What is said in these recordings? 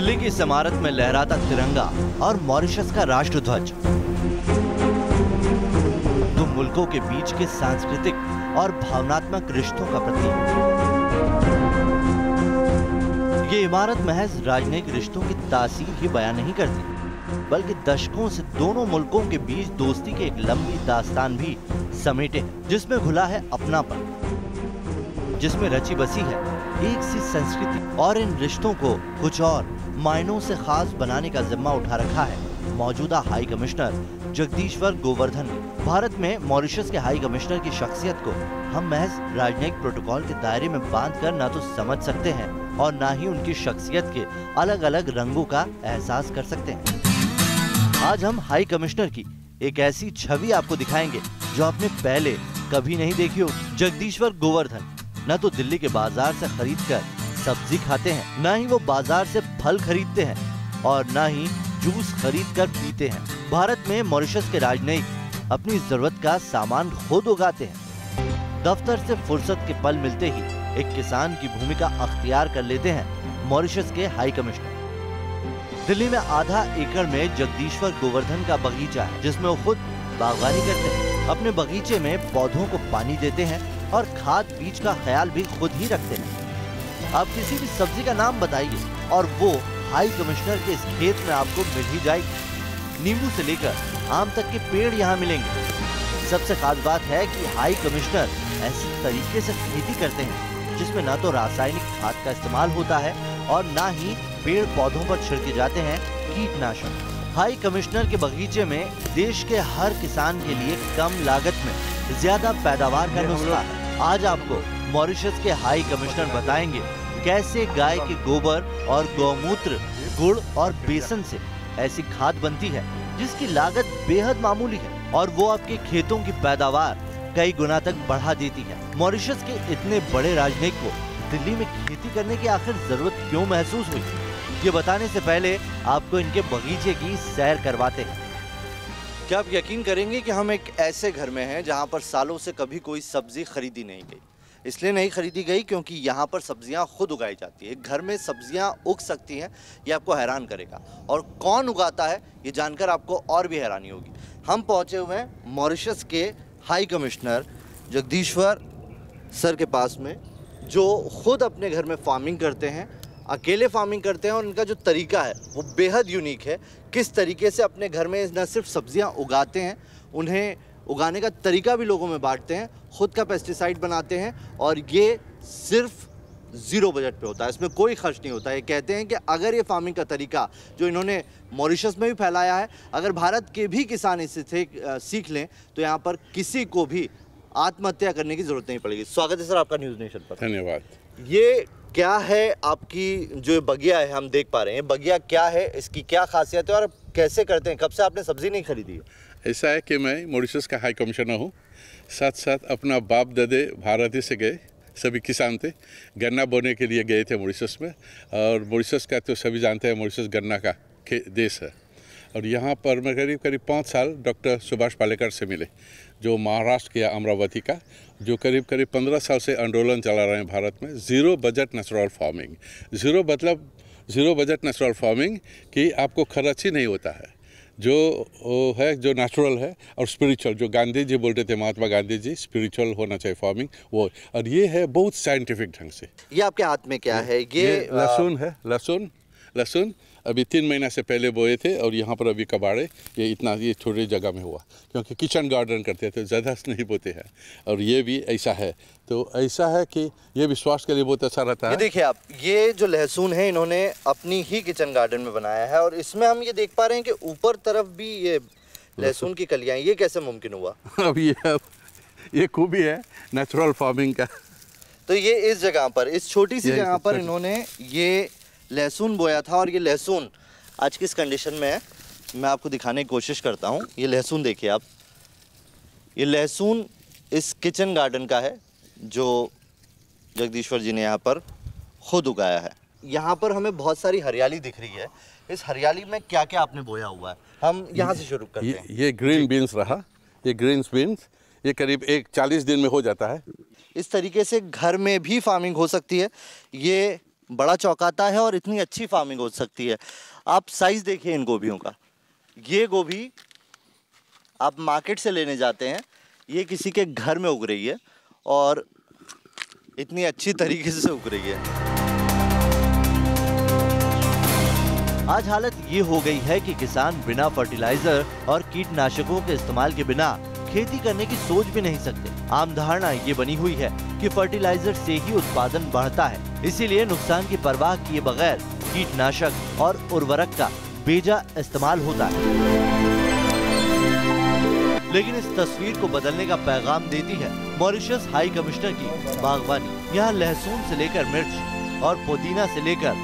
दिल्ली की इस इमारत में लहराता तिरंगा और मॉरिशस का राष्ट्रध्वज दो मुल्कों के बीच के सांस्कृतिक और भावनात्मक रिश्तों का प्रतीक। ये इमारत महज राजनयिक रिश्तों की तासीर ही बयान नहीं करती, बल्कि दशकों से दोनों मुल्कों के बीच दोस्ती की एक लंबी दास्तान भी समेटे, जिसमें घुला है अपनापन, जिसमें रची बसी है एक सी संस्कृति, और इन रिश्तों को कुछ और मायनों से खास बनाने का जिम्मा उठा रखा है मौजूदा हाई कमिश्नर जगदीश्वर गोवर्धन ने। भारत में मॉरिशस के हाई कमिश्नर की शख्सियत को हम महज राजनयिक प्रोटोकॉल के दायरे में बांधकर न तो समझ सकते हैं और न ही उनकी शख्सियत के अलग अलग रंगों का एहसास कर सकते हैं। आज हम हाई कमिश्नर की एक ऐसी छवि आपको दिखाएंगे जो आपने पहले कभी नहीं देखी हो। जगदीश्वर गोवर्धन न तो दिल्ली के बाजार से खरीदकर सब्जी खाते हैं, न ही वो बाजार से फल खरीदते हैं और न ही जूस खरीदकर पीते हैं। भारत में मॉरिशस के राजनयिक अपनी जरूरत का सामान खुद उगाते हैं। दफ्तर से फुर्सत के पल मिलते ही एक किसान की भूमिका अख्तियार कर लेते हैं मॉरिशस के हाई कमिश्नर। दिल्ली में आधा एकड़ में जगदीश्वर गोवर्धन का बगीचा है, जिसमें वो खुद बागवानी करते हैं। अपने बगीचे में पौधों को पानी देते हैं और खाद बीज का ख्याल भी खुद ही रखते हैं। आप किसी भी सब्जी का नाम बताइए और वो हाई कमिश्नर के इस खेत में आपको मिल ही जाएगी। नींबू से लेकर आम तक के पेड़ यहाँ मिलेंगे। सबसे खास बात है कि हाई कमिश्नर ऐसे तरीके से खेती करते हैं जिसमें न तो रासायनिक खाद का इस्तेमाल होता है और न ही पेड़ पौधों पर छिड़के जाते हैं कीटनाशक। हाई कमिश्नर के बगीचे में देश के हर किसान के लिए कम लागत में ज्यादा पैदावार का नुस्खा है। आज आपको मॉरिशस के हाई कमिश्नर बताएंगे कैसे गाय के गोबर और गौमूत्र, गुड़ और बेसन से ऐसी खाद बनती है जिसकी लागत बेहद मामूली है और वो आपके खेतों की पैदावार कई गुना तक बढ़ा देती है। मॉरिशस के इतने बड़े राजनयिक को दिल्ली में खेती करने की आखिर जरूरत क्यों महसूस हुई, ये बताने से पहले आपको इनके बगीचे की सैर करवाते हैं। क्या आप यकीन करेंगे कि हम एक ऐसे घर में हैं जहां पर सालों से कभी कोई सब्जी खरीदी नहीं गई। इसलिए नहीं खरीदी गई क्योंकि यहाँ पर सब्जियाँ खुद उगाई जाती है। घर में सब्जियाँ उग सकती हैं, ये आपको हैरान करेगा। और कौन उगाता है ये जानकर आपको और भी हैरानी होगी। हम पहुँचे हुए हैं मॉरिशस के हाई कमिश्नर जगदीश्वर सर के पास में, जो खुद अपने घर में फार्मिंग करते हैं, अकेले फार्मिंग करते हैं और इनका जो तरीका है वो बेहद यूनिक है। किस तरीके से अपने घर में न सिर्फ सब्जियां उगाते हैं, उन्हें उगाने का तरीका भी लोगों में बांटते हैं, खुद का पेस्टिसाइड बनाते हैं और ये सिर्फ ज़ीरो बजट पे होता है, इसमें कोई खर्च नहीं होता है। ये कहते हैं कि अगर ये फार्मिंग का तरीका जो इन्होंने मॉरिशस में भी फैलाया है, अगर भारत के भी किसान इससे सीख लें तो यहाँ पर किसी को भी आत्महत्या करने की ज़रूरत नहीं पड़ेगी। स्वागत है सर आपका न्यूज़ नेशन पर। धन्यवाद। ये क्या है आपकी जो बगिया है, हम देख पा रहे हैं, बगिया क्या है, इसकी क्या खासियत है और कैसे करते हैं? कब से आपने सब्जी नहीं खरीदी है? ऐसा है कि मैं मॉरिशस का हाई कमिश्नर हूँ। साथ साथ अपना बाप दादे भारत से गए, सभी किसान थे, गन्ना बोने के लिए गए थे मॉरिशस में। और मॉरिशस का तो सभी जानते हैं मॉरिशस गन्ना का देश है। और यहाँ पर मैं करीब 5 साल डॉक्टर सुभाष पालेकर से मिले, जो महाराष्ट्र के अमरावती का, जो करीब 15 साल से आंदोलन चला रहे हैं भारत में zero budget natural farming. Zero मतलब ज़ीरो बजट नेचुरल फार्मिंग कि आपको खर्च ही नहीं होता है, जो है जो नेचुरल है और स्पिरिचुअल, जो गांधी जी बोलते थे, महात्मा गांधी जी, स्पिरिचुअल होना चाहिए फार्मिंग वो। और ये है बहुत साइंटिफिक ढंग से। ये आपके हाथ में क्या है? ये लहसुन है। लहसुन अभी 3 महीना से पहले बोए थे और यहाँ पर अभी कबाड़े, ये छोटी जगह में हुआ क्योंकि किचन गार्डन करते थे, ज़्यादा नहीं बोते हैं। और ये भी ऐसा है, तो ऐसा है कि ये भी स्वास्थ्य के लिए बहुत अच्छा रहता है। ये देखिए आप, ये जो लहसुन है इन्होंने अपनी ही किचन गार्डन में बनाया है और इसमें हम ये देख पा रहे हैं कि ऊपर तरफ भी ये लहसुन की कलियां। ये कैसे मुमकिन हुआ? अब ये खूबी है नेचुरल फार्मिंग का। तो ये इस जगह पर, इस छोटी सी जगह पर इन्होंने ये लहसुन बोया था और ये लहसुन आज किस कंडीशन में है मैं आपको दिखाने की कोशिश करता हूँ। ये लहसुन देखिए आप, ये लहसुन इस किचन गार्डन का है जो जगदीश्वर जी ने यहाँ पर खुद उगाया है। यहाँ पर हमें बहुत सारी हरियाली दिख रही है। इस हरियाली में क्या क्या आपने बोया हुआ है? हम यहाँ से शुरू करते हैं। ये ग्रीन बीन्स रहा, ये ग्रीन बीन्स ये करीब 40 दिन में हो जाता है। इस तरीके से घर में भी फार्मिंग हो सकती है। ये बड़ा चौंकाता है और इतनी अच्छी फार्मिंग हो सकती है। आप साइज देखिए इन गोभियों का। ये गोभी आप मार्केट से लेने जाते हैं, ये किसी के घर में उग रही है और इतनी अच्छी तरीके से उग रही है। आज हालत ये हो गई है कि किसान बिना फर्टिलाइजर और कीटनाशकों के इस्तेमाल के बिना खेती करने की सोच भी नहीं सकते। आम धारणा ये बनी हुई है कि फर्टिलाइजर से ही उत्पादन बढ़ता है, इसीलिए नुकसान की परवाह किए बगैर कीटनाशक और उर्वरक का बेजा इस्तेमाल होता है। लेकिन इस तस्वीर को बदलने का पैगाम देती है मॉरिशस हाई कमिश्नर की बागवानी। यहाँ लहसुन से लेकर मिर्च और पुदीना से लेकर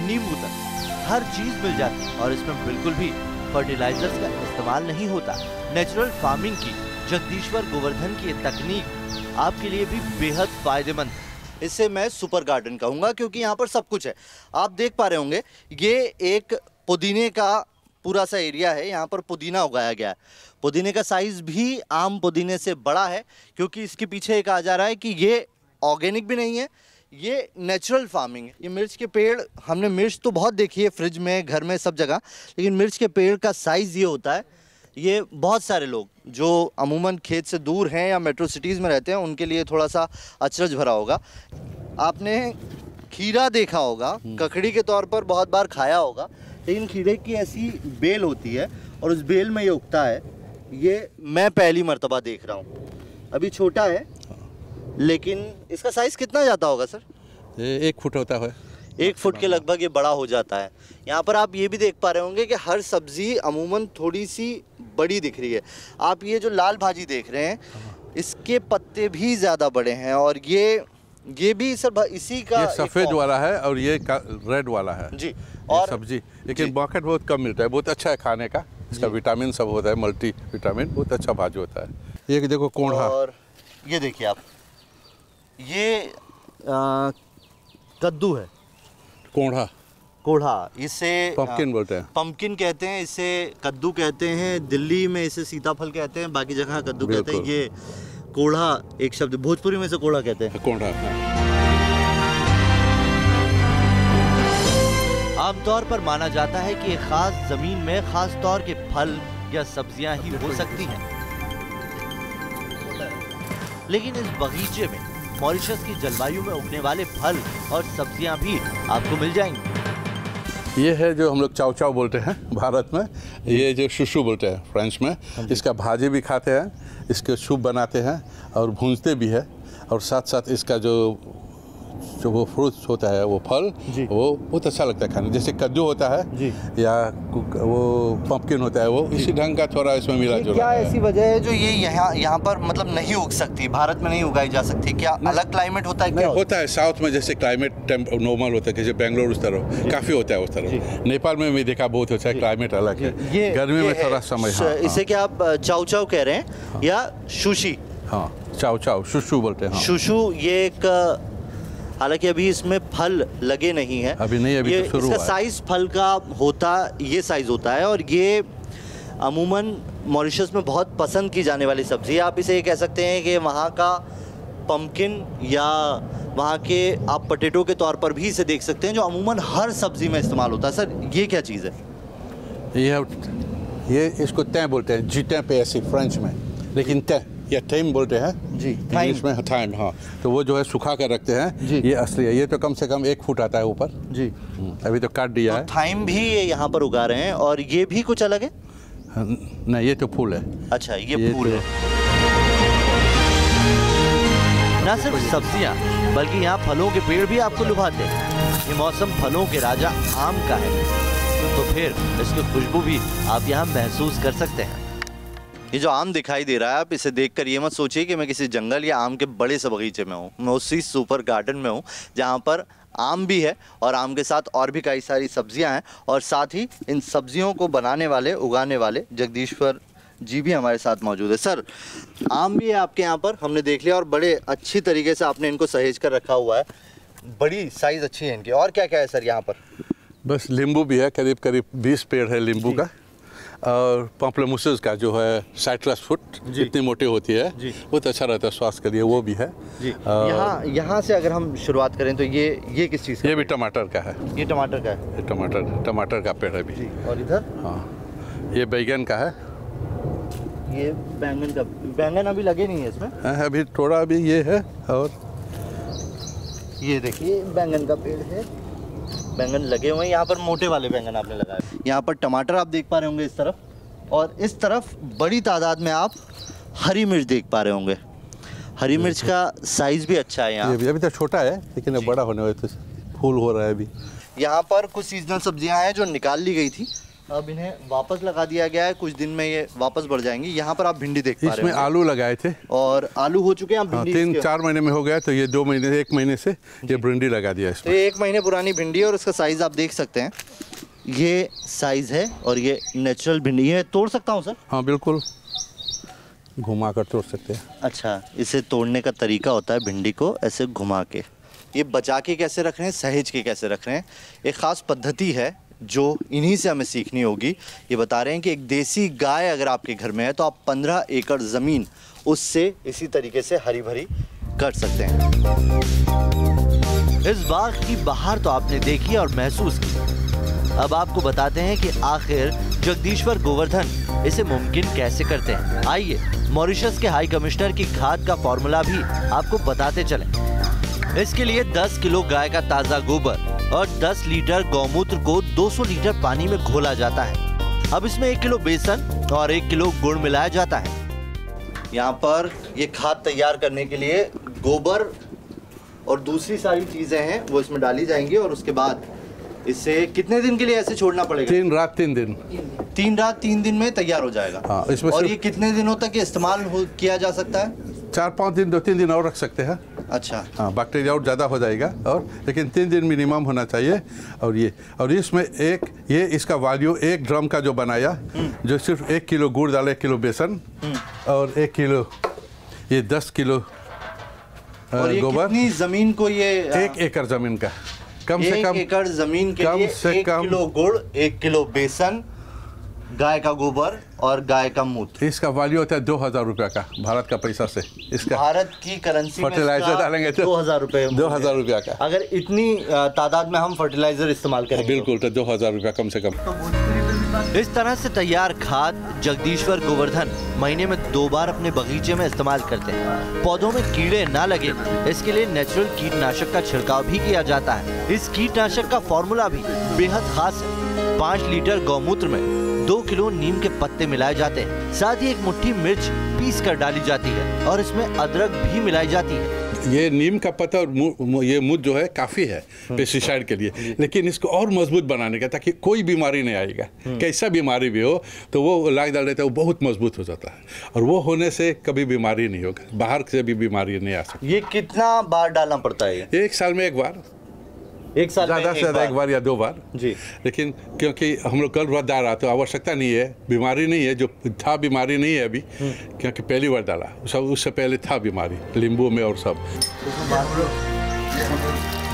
नींबू तक हर चीज मिल जाती है और इसमें बिल्कुल भी फर्टिलाइजर्स का इस्तेमाल नहीं होता। नेचुरल फार्मिंग की जगदीश्वर गोवर्धन की ये तकनीक आपके लिए भी बेहद फायदेमंद है। इसे मैं सुपर गार्डन कहूँगा क्योंकि यहाँ पर सब कुछ है। आप देख पा रहे होंगे ये एक पुदीने का पूरा सा एरिया है, यहाँ पर पुदीना उगाया गया है। पुदीने का साइज भी आम पुदीने से बड़ा है क्योंकि इसके पीछे एक आ जा रहा है कि ये ऑर्गेनिक भी नहीं है, ये नेचुरल फार्मिंग है। ये मिर्च के पेड़, हमने मिर्च तो बहुत देखी है फ्रिज में, घर में, सब जगह, लेकिन मिर्च के पेड़ का साइज़ ये होता है। ये बहुत सारे लोग जो अमूमन खेत से दूर हैं या मेट्रो सिटीज़ में रहते हैं उनके लिए थोड़ा सा अचरज भरा होगा। आपने खीरा देखा होगा, ककड़ी के तौर पर बहुत बार खाया होगा, लेकिन खीरे की ऐसी बेल होती है और उस बेल में ये उगता है। ये मैं पहली मर्तबा देख रहा हूँ। अभी छोटा है लेकिन इसका साइज़ कितना जाता होगा सर? 1 फुट होता है। 1 फुट के लगभग ये बड़ा हो जाता है। यहाँ पर आप ये भी देख पा रहे होंगे कि हर सब्जी अमूमन थोड़ी सी बड़ी दिख रही है। आप ये जो लाल भाजी देख रहे हैं, इसके पत्ते भी ज़्यादा बड़े हैं और ये भी सर इसी का ये सफ़ेद वाला है और ये रेड वाला है जी। और सब्जी, लेकिन मार्केट बहुत कम मिलता है। बहुत अच्छा है खाने का, इसका विटामिन सब होता है, मल्टी विटामिन, बहुत अच्छा भाजी होता है। ये देखो कोढ़ा, और ये देखिए आप, ये कद्दू है, कोढ़ा, इसे पंपकिन बोलते हैं। पंपकिन कहते हैं, इसे कद्दू कहते हैं, दिल्ली में इसे सीताफल कहते हैं, बाकी जगह कद्दू कहते हैं। ये कोढ़ा एक शब्द, भोजपुरी में इसे कोढ़ा कहते हैं। कोढ़ा आमतौर पर माना जाता है कि एक खास जमीन में खास तौर के फल या सब्जियां ही हो सकती हैं, लेकिन इस बगीचे में मॉरिशस की जलवायु में उगने वाले फल और सब्जियां भी आपको मिल जाएंगी। ये है जो हम लोग चाव चाव बोलते हैं भारत में, ये जो शुशु बोलते हैं फ्रेंच में। इसका भाजी भी खाते हैं, इसके सूप बनाते हैं और भूनते भी है, और साथ साथ इसका जो वो फ्रूट्स होता है, वो फल, वो बहुत अच्छा लगता है खाने। जैसे कद्दू होता है जी, या वो पंपकिन होता है, वो इसी ढंग का थोड़ा इसमें मिला जुला। क्या ऐसी वजह है जो ये यहाँ पर मतलब नहीं उग सकती, भारत में नहीं उगाई जा सकती? क्या अलग क्लाइमेट होता है? क्या होता है साउथ में, जैसे क्लाइमेट नॉर्मल होता है, जैसे बेंगलोर उस तरह काफ़ी होता है उस तरह। नेपाल में भी देखा बहुत अच्छा है, क्लाइमेट अलग है, गर्मी में थोड़ा समय। इसे क्या आप चाव चाव कह रहे हैं या शुशी? हाँ, चाव चाव, शुशु बोलते हैं। शुशु ये एक, हालांकि अभी इसमें फल लगे नहीं है, अभी नहीं, अभी तो शुरू हुआ है। इसका साइज फल का होता, ये साइज होता है और ये अमूमन मॉरिशस में बहुत पसंद की जाने वाली सब्जी है। आप इसे ये कह सकते हैं कि वहाँ का पंपकिन या वहाँ के आप पोटैटो के तौर पर भी इसे देख सकते हैं, जो अमूमन हर सब्जी में इस्तेमाल होता है। सर ये क्या चीज़ है? ये इसको तय बोलते हैं, जीते पे ऐसे फ्रेंच में, लेकिन तय या टाइम बोलते हैं जी, इंग्लिश में टाइम। हाँ, तो वो जो है सुखा कर रखते हैं जी। ये असली है, ये तो कम से कम 1 फुट आता है ऊपर जी। अभी तो काट दिया है। थाइम भी ये यहाँ पर उगा रहे हैं और ये भी कुछ अलग है? नहीं, ये तो फूल है। अच्छा, ये फूल है। न सिर्फ सब्जियाँ बल्कि यहाँ फलों के पेड़ भी आपको लुभाते हैं। ये मौसम फलों के राजा आम का है, तो फिर इसकी खुशबू भी आप यहाँ महसूस कर सकते हैं। ये जो आम दिखाई दे रहा है, आप इसे देखकर ये मत सोचिए कि मैं किसी जंगल या आम के बड़े से बगीचे में हूँ। मैं उसी सुपर गार्डन में हूँ जहाँ पर आम भी है और आम के साथ और भी कई सारी सब्जियाँ हैं, और साथ ही इन सब्जियों को बनाने वाले, उगाने वाले जगदीश्वर जी भी हमारे साथ मौजूद है। सर, आम भी है आपके यहाँ पर, हमने देख लिया, और बड़े अच्छी तरीके से आपने इनको सहेज कर रखा हुआ है, बड़ी साइज़ अच्छी है इनकी। और क्या क्या है सर यहाँ पर? बस नींबू भी है, करीब करीब 20 पेड़ है नींबू का, और पम्पलेमुसेस का जो है साइट्रस फ्रूट जितनी मोटी होती है बहुत अच्छा रहता है स्वास्थ्य के लिए, वो भी है जी। यहाँ से अगर हम शुरुआत करें तो ये किस चीज़ का? ये भी टमाटर का है। ये टमाटर का है? ये टमाटर का पेड़ है भी जी। और इधर? हाँ, ये बैंगन का है। ये बैंगन का, बैंगन अभी लगे नहीं है इसमें? अभी थोड़ा अभी ये है। और ये देखिए बैंगन का पेड़ है, बैंगन लगे हुए हैं। यहाँ पर मोटे वाले बैंगन आपने लगाए। यहाँ पर टमाटर आप देख पा रहे होंगे इस तरफ, और इस तरफ बड़ी तादाद में आप हरी मिर्च देख पा रहे होंगे। हरी मिर्च का साइज भी अच्छा है यहाँ। ये अभी तो छोटा है लेकिन अब बड़ा होने वाला, तो फूल हो रहा है अभी। यहाँ पर कुछ सीजनल सब्जियाँ हैं जो निकाल ली गई थी, अब इन्हें वापस लगा दिया गया है। कुछ दिन में ये वापस बढ़ जाएंगी। यहाँ पर आप भिंडी देख पा रहे हैं। इसमें आलू लगाए थे और आलू हो चुके हैं। 3-4 महीने में हो गया, तो ये 2 महीने 1 महीने से ये भिंडी लगा दिया इसमें। तो ये 1 महीने पुरानी भिंडी है और इसका साइज आप देख सकते हैं, ये साइज है। और ये नेचुरल भिंडी है। तोड़ सकता हूँ सर? हाँ बिल्कुल, घुमा कर तोड़ सकते हैं। अच्छा, इसे तोड़ने का तरीका होता है भिंडी को ऐसे घुमा के। ये बचा के कैसे रख रहे हैं, सहेज के कैसे रख रहे हैं, एक ख़ास पद्धति है जो इन्हीं से हमें सीखनी होगी। ये बता रहे हैं कि एक देसी गाय अगर आपके घर में है तो आप 15 एकड़ ज़मीन उससे इसी तरीके से हरी भरी कर सकते हैं। इस बाग की बहार तो आपने देखी और महसूस की। अब आपको बताते हैं कि आखिर जगदीश्वर गोवर्धन इसे मुमकिन कैसे करते हैं। आइए मॉरिशस के हाई कमिश्नर की खाद का फॉर्मूला भी आपको बताते चलें। इसके लिए 10 किलो गाय का ताज़ा गोबर और 10 लीटर गौमूत्र को 200 लीटर पानी में घोला जाता है। अब इसमें 1 किलो बेसन और 1 किलो गुड़ मिलाया जाता है। यहाँ पर ये खाद तैयार करने के लिए गोबर और दूसरी सारी चीजें हैं वो इसमें डाली जाएंगी, और उसके बाद इसे कितने दिन के लिए ऐसे छोड़ना पड़ेगा? 3 रात 3 दिन। 3 रात 3 दिन में तैयार हो जाएगा। हाँ, इसमें और ये कितने दिनों तक इस्तेमाल किया जा सकता है? 4-5 दिन, 2-3 दिन और रख सकते हैं। अच्छा। हाँ, बैक्टीरिया और ज़्यादा हो जाएगा, और लेकिन 3 दिन मिनिमम होना चाहिए। और इसमें ये इसका वैल्यू 1 ड्रम का जो बनाया, जो सिर्फ 1 किलो गुड़ डाला, 1 किलो बेसन और 1 किलो ये 10 किलो गोबर। कितनी जमीन को ये 1 एकड़ जमीन का, कम से कम 1 एकड़ जमीन के लिए 1 किलो गुड़, 1 किलो बेसन, गाय का गोबर और गाय का मूत्र। इसका वैल्यू होता है 2000 रुपया का, भारत का पैसा से। इसका भारत की करेंसी में फर्टिलाइजर डालेंगे तो 2000 रुपये। 2000 रुपया का। अगर इतनी तादाद में हम फर्टिलाइजर इस्तेमाल करें बिल्कुल, तो 2000 रुपया कम से कम। इस तरह से तैयार खाद जगदीश्वर गोवर्धन महीने में 2 बार अपने बगीचे में इस्तेमाल करते हैं। पौधों में कीड़े ना लगे इसके लिए नेचुरल कीटनाशक का छिड़काव भी किया जाता है। इस कीटनाशक का फॉर्मूला भी बेहद खास है। 5 लीटर गौमूत्र में 2 किलो नीम के पत्ते मिलाए जाते हैं। साथ ही 1 मुट्ठी मिर्च पीस कर डाली जाती है और इसमें अदरक भी मिलाई जाती है। ये नीम का पत्ता और ये मुद जो है काफ़ी है पेस्टिसाइड के लिए, लेकिन इसको और मजबूत बनाने का, ताकि कोई बीमारी नहीं आएगा। कैसा बीमारी भी हो तो वो लाग डाल देता है, वो बहुत मजबूत हो जाता है, और वो होने से कभी बीमारी नहीं होगा, बाहर से भी बीमारी नहीं आ सकती। ये कितना बार डालना पड़ता है? 1 साल में 1 बार, 1 साल ज़्यादा से ज़्यादा 1 बार या 2 बार जी। लेकिन क्योंकि हम लोग कल रात डाला तो आवश्यकता नहीं है, बीमारी नहीं है, जो था बीमारी नहीं है अभी, क्योंकि पहली बार डाला। सब उससे पहले था बीमारी नींबू में और सब।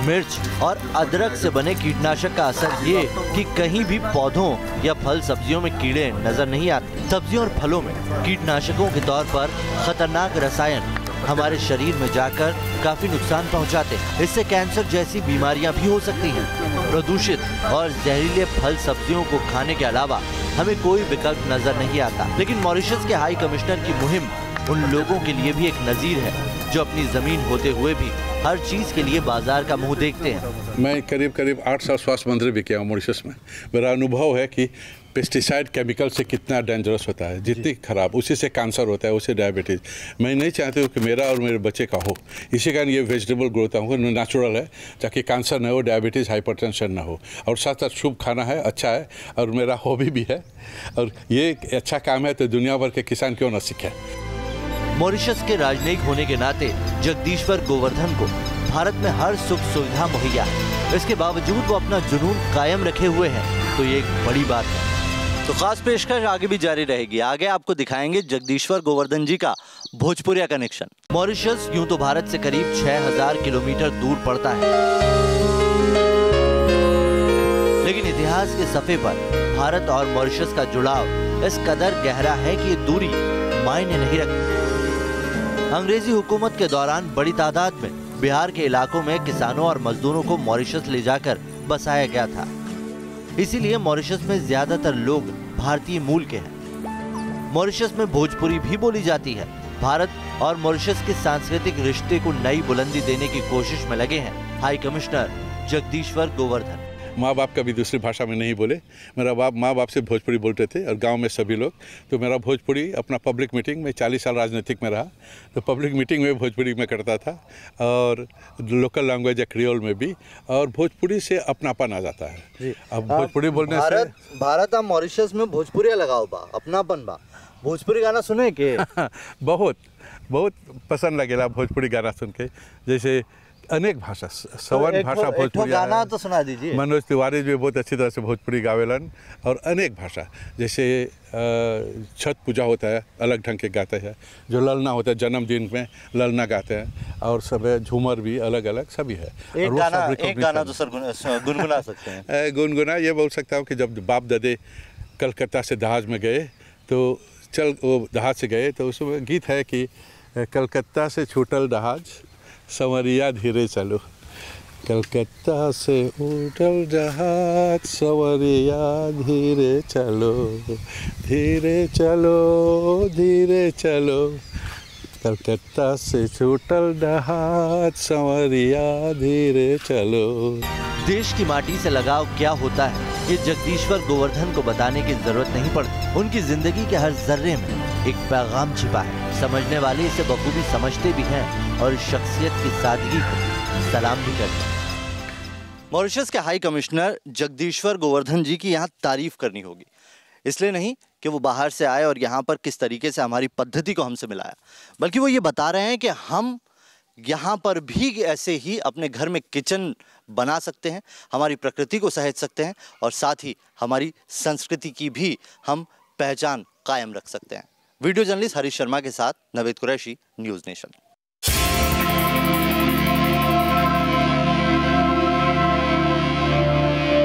मिर्च और अदरक से बने कीटनाशक का असर ये कि कहीं भी पौधों या फल सब्जियों में कीड़े नजर नहीं आते। सब्जियों और फलों में कीटनाशकों के तौर पर खतरनाक रसायन हमारे शरीर में जाकर काफी नुकसान पहुंचाते हैं। इससे कैंसर जैसी बीमारियां भी हो सकती हैं। प्रदूषित और जहरीले फल सब्जियों को खाने के अलावा हमें कोई विकल्प नजर नहीं आता। लेकिन मॉरिशस के हाई कमिश्नर की मुहिम उन लोगों के लिए भी एक नजीर है जो अपनी जमीन होते हुए भी हर चीज के लिए बाजार का मुंह देखते हैं। मैं करीब 8 साल स्वास्थ्य मंत्री भी किया हूँ मॉरिशस में। मेरा अनुभव है कि पेस्टिसाइड केमिकल से कितना डेंजरस होता है, जितनी खराब, उसी से कैंसर होता है, उससे डायबिटीज़। मैं नहीं चाहती हूँ कि मेरा और मेरे बच्चे का हो, इसी कारण ये वेजिटेबल ग्रोथ होगा, नेचुरल है, ताकि कैंसर ना हो, डायबिटीज़, हाइपरटेंशन ना हो, और साथ साथ शुभ खाना है, अच्छा है, और मेरा हॉबी भी है, और ये अच्छा काम है तो दुनिया भर के किसान क्यों ना सीखें। मॉरिशस के राजनयिक होने के नाते जगदीश्वर गोवर्धन को भारत में हर सुख सुविधा मुहैया है। इसके बावजूद वो अपना जुनून कायम रखे हुए हैं, तो ये एक बड़ी बात है। तो खास पेशकश आगे भी जारी रहेगी। आगे आपको दिखाएंगे जगदीश्वर गोवर्धन जी का भोजपुरिया कनेक्शन। मॉरिशस यूं तो भारत से करीब 6000 किलोमीटर दूर पड़ता है, लेकिन इतिहास के सफ़े पर भारत और मॉरिशस का जुड़ाव इस कदर गहरा है कि ये दूरी मायने नहीं रखती। अंग्रेजी हुकूमत के दौरान बड़ी तादाद में बिहार के इलाकों में किसानों और मजदूरों को मॉरिशस ले जाकर बसाया गया था। इसीलिए मॉरिशस में ज्यादातर लोग भारतीय मूल के हैं। मॉरिशस में भोजपुरी भी बोली जाती है। भारत और मॉरिशस के सांस्कृतिक रिश्ते को नई बुलंदी देने की कोशिश में लगे हैं हाई कमिश्नर जगदीश्वर गोवर्धन। माँ बाप कभी दूसरी भाषा में नहीं बोले। मेरा माँ बाप से भोजपुरी बोलते थे और गांव में सभी लोग। तो मेरा भोजपुरी अपना पब्लिक मीटिंग में 40 साल राजनीतिक में रहा, तो पब्लिक मीटिंग में भोजपुरी में करता था और लोकल लैंग्वेज या क्रियोल में भी। और भोजपुरी से अपनापन आ जाता है। अब भोजपुरी बोलने से भारत और मॉरिशस में भोजपुरी लगाओ बा, अपनापन बा। भोजपुरी गाना सुने के बहुत पसंद लगेला भोजपुरी गाना सुन के। जैसे अनेक भाषा, सवन भाषा भोजपुरी गाना तो सुना दीजिए। मनोज तिवारी भी बहुत अच्छी तरह से भोजपुरी गावेलन। और अनेक भाषा, जैसे छठ पूजा होता है अलग ढंग के गाते हैं, जो ललना होता है जन्मदिन में ललना गाते हैं, और सब झूमर भी अलग अलग सभी है। एक गाना तो सर गुनगुना सकते हैं। गुनगुना ये बोल सकता हूँ कि जब बाप दादे कलकत्ता से जहाज में गए तो वो जहाज से गए तो उसमें गीत है कि कलकत्ता से छूटल जहाज संवरिया धीरे चलो, कलकत्ता से उठल जहाज संवरिया धीरे चलो, धीरे चलो धीरे चलो, कलकत्ता से छूटल जहाज संवरिया धीरे चलो। देश की माटी से लगाव क्या होता है ये जगदीश्वर गोवर्धन को बताने की जरूरत नहीं पड़ती। उनकी जिंदगी के हर जर्रे में एक पैगाम छिपा है। समझने वाले इसे बखूबी समझते भी हैं और शख्सियत की सादगी को सलाम भी करते हैं। मॉरिशस के हाई कमिश्नर जगदीश्वर गोवर्धन जी की यहाँ तारीफ करनी होगी, इसलिए नहीं कि वो बाहर से आए और यहाँ पर किस तरीके से हमारी पद्धति को हमसे मिलाया, बल्कि वो ये बता रहे हैं कि हम यहाँ पर भी ऐसे ही अपने घर में किचन बना सकते हैं, हमारी प्रकृति को सहेज सकते हैं और साथ ही हमारी संस्कृति की भी हम पहचान कायम रख सकते हैं। वीडियो जर्नलिस्ट हरीश शर्मा के साथ नवेद कुरैशी, न्यूज़ नेशन।